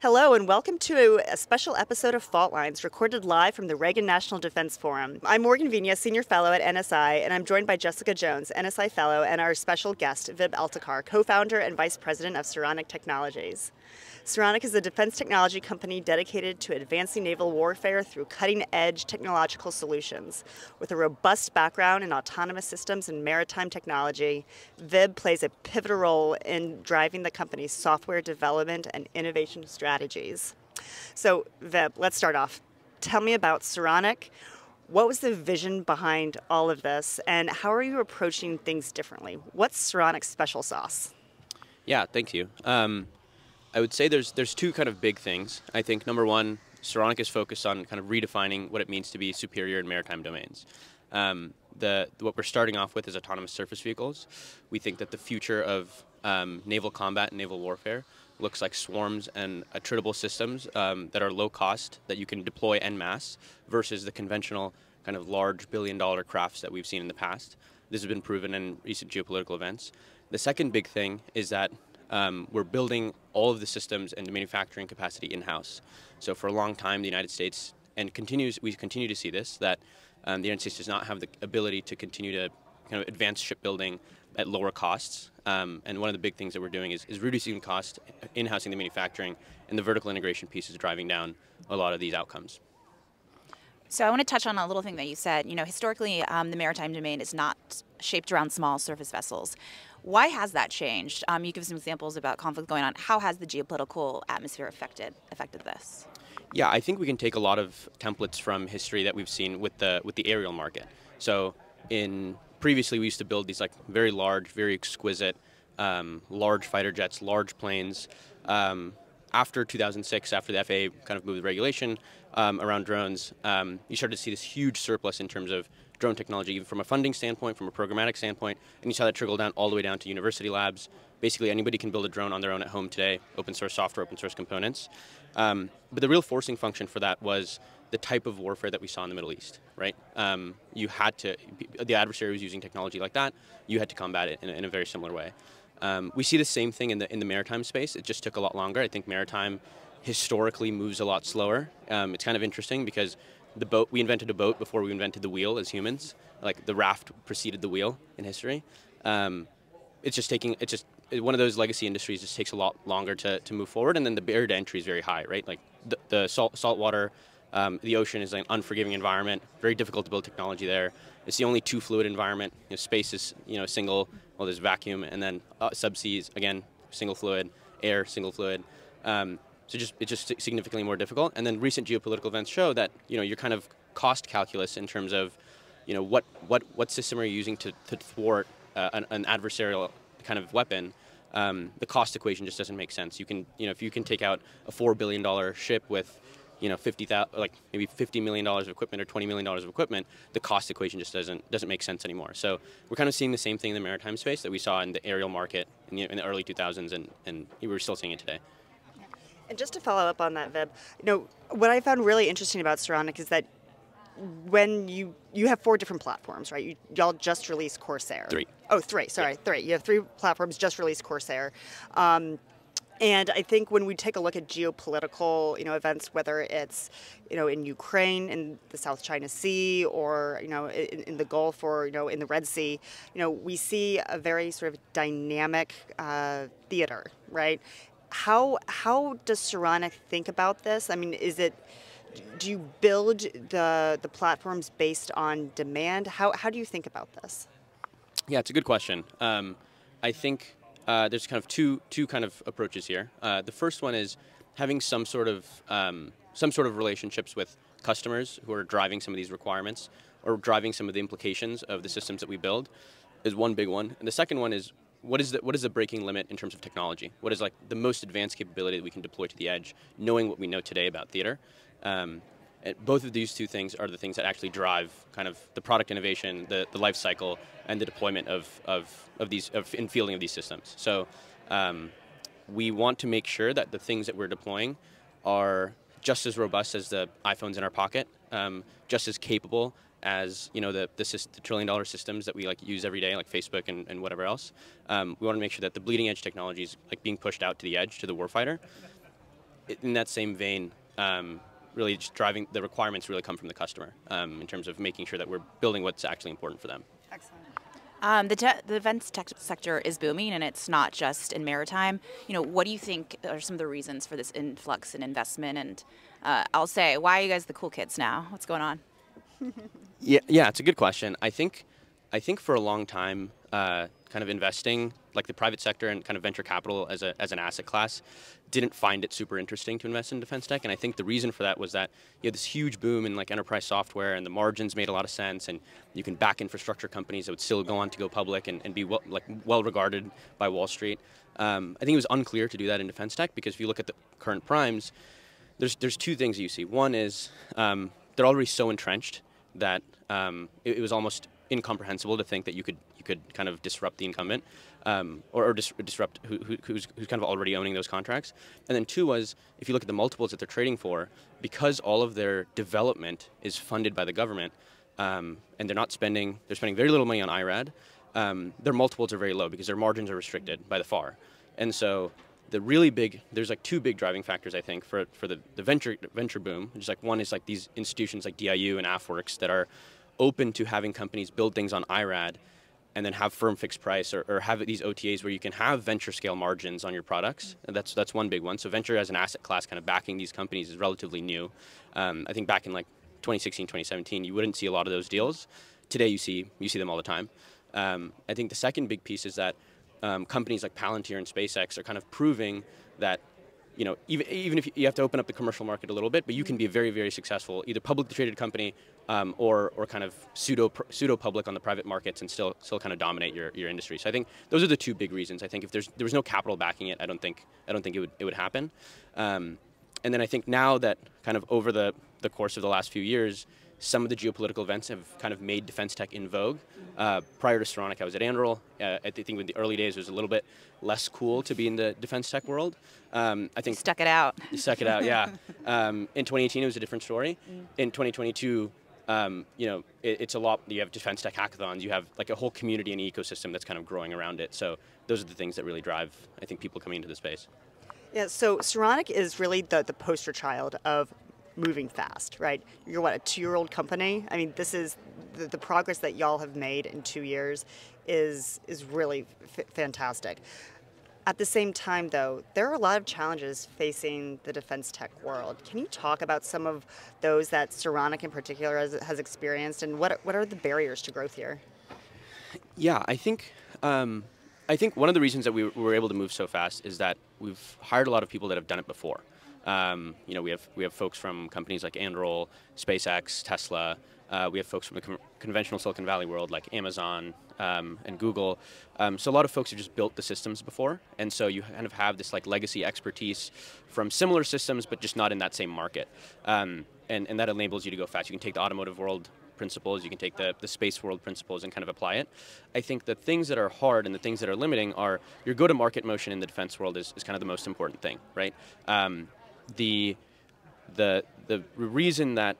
Hello and welcome to a special episode of Fault Lines recorded live from the Reagan National Defense Forum. I'm Morgan Vina, Senior Fellow at NSI, and I'm joined by Jessica Jones, NSI Fellow, and our special guest, Vib Eltekar, co-founder and vice president of Saronic Technologies. Saronic is a defense technology company dedicated to advancing naval warfare through cutting-edge technological solutions. With a robust background in autonomous systems and maritime technology, Vib plays a pivotal role in driving the company's software development and innovation strategies. So, Vib, let's start off. Tell me about Saronic. What was the vision behind all of this, and how are you approaching things differently? What's Saronic's special sauce? Yeah, thank you. I would say there's two kind of big things. I think number one, Saronic is focused on kind of redefining what it means to be superior in maritime domains. What we're starting off with is autonomous surface vehicles. We think that the future of naval combat and naval warfare looks like swarms and attritable systems that are low cost, that you can deploy en masse, versus the conventional kind of large billion-dollar crafts that we've seen in the past. This has been proven in recent geopolitical events. The second big thing is that we're building all of the systems and the manufacturing capacity in-house. So for a long time, the United States, and we continue to see this, that the United States does not have the ability to continue to kind of advance shipbuilding at lower costs. And one of the big things that we're doing is reducing the cost, in-housing the manufacturing, and the vertical integration piece is driving down a lot of these outcomes. So I want to touch on a little thing that you said. Historically, the maritime domain is not shaped around small surface vessels. Why has that changed? You give some examples about conflict going on. How has the geopolitical atmosphere affected this? Yeah, I think we can take a lot of templates from history that we've seen with the aerial market. So previously we used to build these like very large, very exquisite, large fighter jets, large planes. After 2006, after the FAA kind of moved the regulation around drones, you started to see this huge surplus in terms of drone technology, even from a funding standpoint, from a programmatic standpoint, and you saw that trickle down all the way down to university labs. Basically, anybody can build a drone on their own at home today, open source software, open source components. But the real forcing function for that was the type of warfare that we saw in the Middle East, right? The adversary was using technology like that, you had to combat it in a very similar way. We see the same thing in the maritime space. It just took a lot longer. I think maritime historically moves a lot slower. It's kind of interesting because we invented a boat before we invented the wheel as humans. Like the raft preceded the wheel in history. It's one of those legacy industries just takes a lot longer to move forward, and then the barrier to entry is very high, right? Like the salt water, the ocean is an unforgiving environment, very difficult to build technology there. It's the only two fluid environment. Space is single, well there's vacuum, and then subseas, again, single fluid, air, single fluid. So it's just significantly more difficult. And then recent geopolitical events show that your kind of cost calculus in terms of what system are you using to thwart an adversarial kind of weapon. The cost equation just doesn't make sense. You can if you can take out a $4 billion ship with maybe $50 million of equipment or $20 million of equipment, the cost equation just doesn't make sense anymore. So we're kind of seeing the same thing in the maritime space that we saw in the aerial market in the early 2000s, and we're still seeing it today. And just to follow up on that, Vib, what I found really interesting about Saronic is that when you have 4 different platforms, right? Y'all just released Corsair. 3. Oh, 3. Sorry, yeah. 3. You have 3 platforms, just released Corsair. And I think when we take a look at geopolitical, events, whether it's, in Ukraine, in the South China Sea, or, in the Gulf, or, in the Red Sea, we see a very sort of dynamic theater, right? How does Saronic think about this? I mean, do you build the platforms based on demand? How do you think about this? Yeah, it's a good question. I think there's kind of two kind of approaches here. The first one is having some sort of relationships with customers who are driving some of these requirements or driving some of the implications of the systems that we build is one big one. And the second one is what is the breaking limit in terms of technology? What is like the most advanced capability that we can deploy to the edge, knowing what we know today about theater? Both of these two things are the things that actually drive kind of the product innovation, the life cycle, and the deployment in fielding of these systems. So we want to make sure that the things that we're deploying are just as robust as the iPhones in our pocket, just as capable as the trillion-dollar systems that we use every day, like Facebook and whatever else. We want to make sure that the bleeding edge technology is being pushed out to the edge to the warfighter. in that same vein, really just driving the requirements really come from the customer in terms of making sure that we're building what's actually important for them. Excellent. The defense tech sector is booming, and it's not just in maritime. What do you think are some of the reasons for this influx in investment? And I'll say, why are you guys the cool kids now? What's going on? Yeah, it's a good question. I think for a long time, kind of investing, like the private sector and kind of venture capital as an asset class, didn't find it super interesting to invest in defense tech. And I think the reason for that was that you had this huge boom in like enterprise software, and the margins made a lot of sense, and you can back infrastructure companies that would still go on to go public and be well regarded by Wall Street. I think it was unclear to do that in defense tech, because if you look at the current primes, there's two things you see. One is they're already so entrenched that it was almost incomprehensible to think that you could kind of disrupt the incumbent, or disrupt who's kind of already owning those contracts. And then two was, if you look at the multiples that they're trading for, because all of their development is funded by the government, and they're spending very little money on IRAD, their multiples are very low because their margins are restricted by the FAR. And so there's like two big driving factors, I think, for the venture boom. Which is like, one is like these institutions like DIU and AFWorks that are open to having companies build things on IRAD and then have firm fixed price, or have these OTAs where you can have venture scale margins on your products. And that's one big one. So venture as an asset class kind of backing these companies is relatively new. I think back in like 2016, 2017, you wouldn't see a lot of those deals. Today you see them all the time. I think the second big piece is that companies like Palantir and SpaceX are kind of proving that, even if you have to open up the commercial market a little bit, but you can be a very, very successful, either publicly traded company or kind of pseudo public on the private markets, and still kind of dominate your industry. So I think those are the two big reasons. I think if there was no capital backing it, I don't think it would happen. And then I think now that kind of over the course of the last few years, some of the geopolitical events have kind of made defense tech in vogue. Prior to Saronic, I was at Anduril. I think in the early days, it was a little bit less cool to be in the defense tech world. I think you stuck it out. You stuck it out, yeah. In 2018, it was a different story. In 2022, it's a lot. You have defense tech hackathons. You have like a whole community and ecosystem that's kind of growing around it. So those are the things that really drive, I think, people coming into the space. Yeah. So Saronic is really the poster child of moving fast, right? You're what, a 2-year-old company? I mean, this is the progress that y'all have made in 2 years is really fantastic. At the same time, though, there are a lot of challenges facing the defense tech world. Can you talk about some of those that Saronic in particular has experienced, and what are the barriers to growth here? Yeah, I think one of the reasons that we were able to move so fast is that we've hired a lot of people that have done it before. We have folks from companies like Anduril, SpaceX, Tesla. We have folks from the conventional Silicon Valley world like Amazon and Google. So a lot of folks have just built the systems before, and so you kind of have this like legacy expertise from similar systems, but just not in that same market. And that enables you to go fast. You can take the automotive world principles, you can take the space world principles and kind of apply it. I think the things that are hard and the things that are limiting are your go-to-market motion in the defense world is kind of the most important thing, right? The reason that,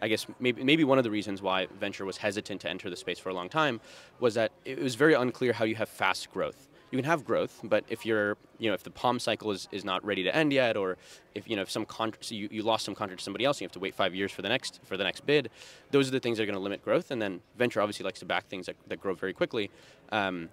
I guess maybe one of the reasons why venture was hesitant to enter the space for a long time was that it was very unclear how you have fast growth. You can have growth, but if if the POM cycle is not ready to end yet, or if you lost some contract to somebody else, you have to wait 5 years for the next bid. Those are the things that are going to limit growth. And then venture obviously likes to back things that grow very quickly. And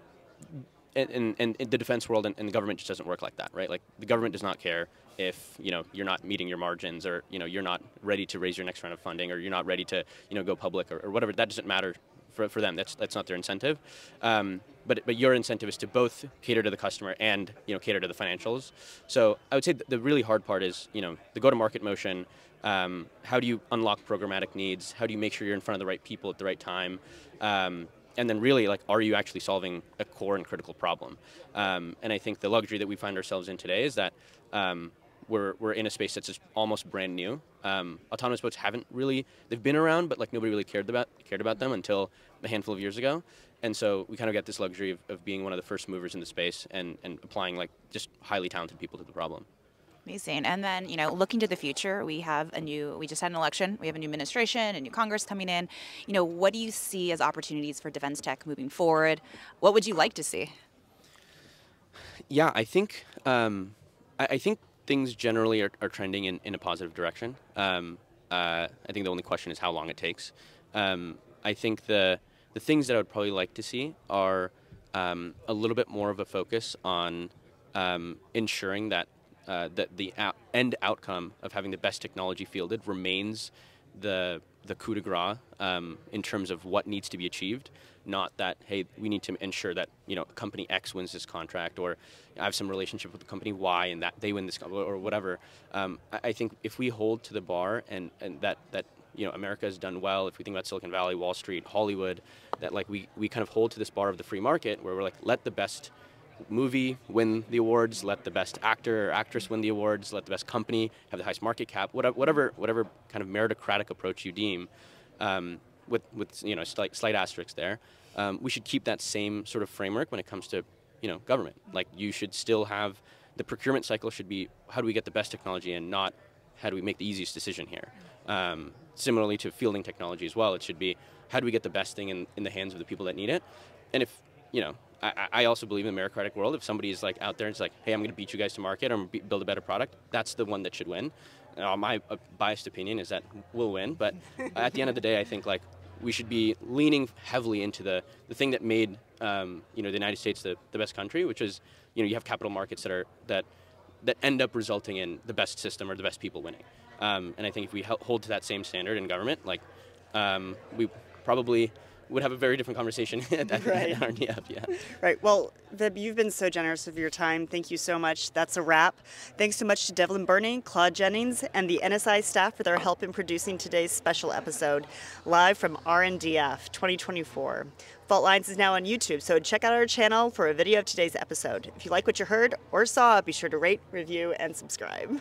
the defense world and the government just doesn't work like that, right? Like the government does not care if you're not meeting your margins, or you're not ready to raise your next round of funding, or you're not ready to go public, or whatever. That doesn't matter for them. That's not their incentive. But your incentive is to both cater to the customer and cater to the financials. So I would say the really hard part is the go-to-market motion. How do you unlock programmatic needs? How do you make sure you're in front of the right people at the right time? And then really, like, are you actually solving a core and critical problem? And I think the luxury that we find ourselves in today is that we're in a space that's just almost brand new. Autonomous boats they've been around, but like nobody really cared about them until a handful of years ago. And so we kind of get this luxury of being one of the first movers in the space and applying like just highly talented people to the problem. Amazing. And then, looking to the future, we just had an election. We have a new administration, a new Congress coming in. What do you see as opportunities for defense tech moving forward? What would you like to see? Yeah, I think things generally are trending in a positive direction. I think the only question is how long it takes. I think the things that I would probably like to see are a little bit more of a focus on ensuring that that the end outcome of having the best technology fielded remains the coup de grace in terms of what needs to be achieved, not that, hey, we need to ensure that, you know, company X wins this contract, or I have some relationship with the company Y and that they win this, or whatever. I think if we hold to the bar and that you know, America has done well, if we think about Silicon Valley, Wall Street, Hollywood, that like we kind of hold to this bar of the free market where we're like, let the best movie win the awards, let the best actor or actress win the awards, let the best company have the highest market cap, whatever kind of meritocratic approach you deem, with you know, slight asterisks there. We should keep that same sort of framework when it comes to, you know, government. Like, you should still have the procurement cycle should be, how do we get the best technology in, not how do we make the easiest decision here. Similarly to fielding technology as well, it should be, how do we get the best thing in the hands of the people that need it. And if, you know, I also believe in the meritocratic world. If somebody is like out there and it's like, hey, I'm going to beat you guys to market, or I'm going to build a better product, that's the one that should win. My biased opinion is that we'll win, but at the end of the day, I think like we should be leaning heavily into the thing that made you know, the United States the best country, which is, you know, you have capital markets that end up resulting in the best system or the best people winning. And I think if we hold to that same standard in government, like we probably would have a very different conversation at RNDF, yeah. Right. Well, Vib, you've been so generous of your time. Thank you so much. That's a wrap. Thanks so much to Devlin Burney, Claude Jennings, and the NSI staff for their help in producing today's special episode, live from RNDF 2024. Fault Lines is now on YouTube, so check out our channel for a video of today's episode. If you like what you heard or saw, be sure to rate, review, and subscribe.